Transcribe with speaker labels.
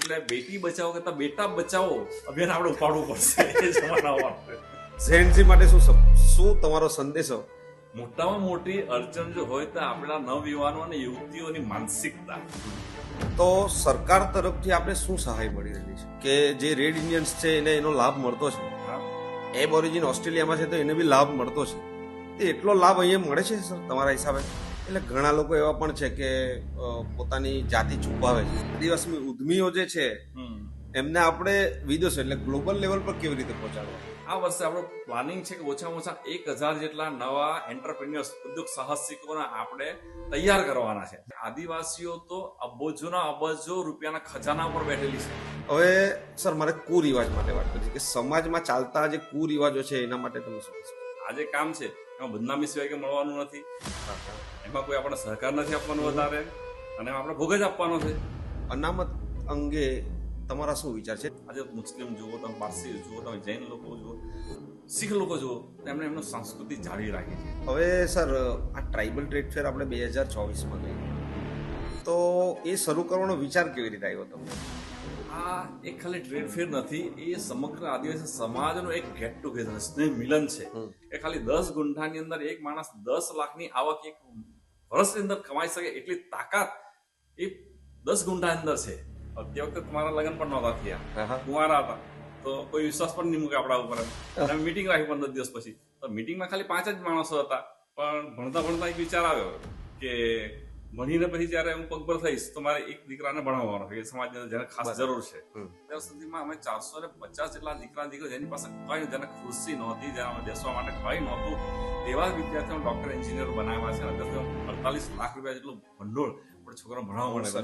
Speaker 1: એટલે બેટી બચાવો કરતા બેટા બચાવો અભિયાન આપણે ઉપાડવું પડશે એ જમાનામાં.
Speaker 2: ઝેનઝી માટે શું તમારો સંદેશો?
Speaker 1: મોટામાં મોટી અડચણ જો હોય તો આપણા નવયુવાનો અને યુવતીઓની માનસિકતા.
Speaker 2: તો સરકાર તરફથી આપણે શું સહાય મળી રહી છે કે જે રેડ ઇન્ડિયન્સ છે એને એનો લાભ મળતો છે, એબોરિજિન ઓસ્ટ્રેલિયામાં છે તો એને બી લાભ મળતો છે, એ એટલો લાભ અહીંયા મળે છે સર તમારા હિસાબે? એટલે ઘણા લોકો એવા પણ છે કે પોતાની જાતિ છુપાવે છે. આદિવાસી ઉદ્યમીઓ જે છે એમને આપણે વિદેશો એટલે ગ્લોબલ લેવલ પર કેવી રીતે પહોંચાડવા?
Speaker 1: આ વર્ષે આપણું પ્લાનિંગ છે કે ઓછામાં ઓછા 1000 જેટલા નવા એન્ટરપ્રેન્યોર્સ ઉદ્યોગ સાહસિકોને આપણે તૈયાર કરવાના છે. આદિવાસીઓ તો અબજોના અબજો રૂપિયાના ખજાના ઉપર બેઠેલી છે.
Speaker 2: હવે સર મારે કુરિવાજ માટે વાત કરી કે સમાજમાં ચાલતા જે કુરિવાજો છે એના માટે તમે શું કહેશો?
Speaker 1: આ જે કામ છે એમાં બદનામી સિવાય કે મળવાનું નથી, એમાં કોઈ આપણને સહકાર નથી આપવાનો વધારે, અને આપણે ભોગ જ આપવાનો છે.
Speaker 2: અનામત અંગે તમારા શું વિચાર છે?
Speaker 1: આજે મુસ્લિમ જુઓ, તમે પારસી જુઓ, તમે જૈન લોકો જુઓ, શીખ લોકો જુઓ, એમણે એમનો સંસ્કૃતિ જાળવી રાખી છે.
Speaker 2: હવે સર આ ટ્રાઇબલ ટ્રેડ ફેર આપણે 2024માં ગઈ, તો એ શરૂ કરવાનો વિચાર કેવી રીતે આવ્યો તમને?
Speaker 1: આ એક ખાલી ટ્રેડ ફેર નથી, એ સમગ્ર આદિવાસી સમાજનું એક ગેટ ટુગેધર સ્નેહ મિલન છે. એ ખાલી 10 ગુંઠાની અંદર એક માણસ 10 લાખની આવક એક વર્ષની અંદર કમાઈ શકે એટલી તાકાત એ 10 ગુંઠાની અંદર છે. તે વખતે તમારા લગ્ન પણ નહોતા થયા, કુંવારા હતા, તો કોઈ વિશ્વાસ પણ નહીં મૂકે આપણા ઉપર. અમે મીટિંગ રાખી 15 દિવસ પછી, તો મીટિંગમાં ખાલી 5 જ માણસો હતા, પણ ભણતા ભણતા એક વિચાર આવ્યો કે ભણીને પછી જયારે હું પગભર થઈશ તો મારે એક દીકરાને ભણાવવાનો છે સમાજની અંદર જેને ખાસ જરૂર છે. ત્યાં સુધીમાં અમે 450 જેટલા દીકરીઓ જેની પાસે કઈ જેને ખુરશી નહોતી, જેને બેસવા માટે કઈ નહોતું, એવા વિદ્યાર્થીઓ ડોક્ટર એન્જિનિયર બનાવ્યા છે. 48 લાખ રૂપિયા જેટલું ભંડોળ છોકરા ભણાવવા માટે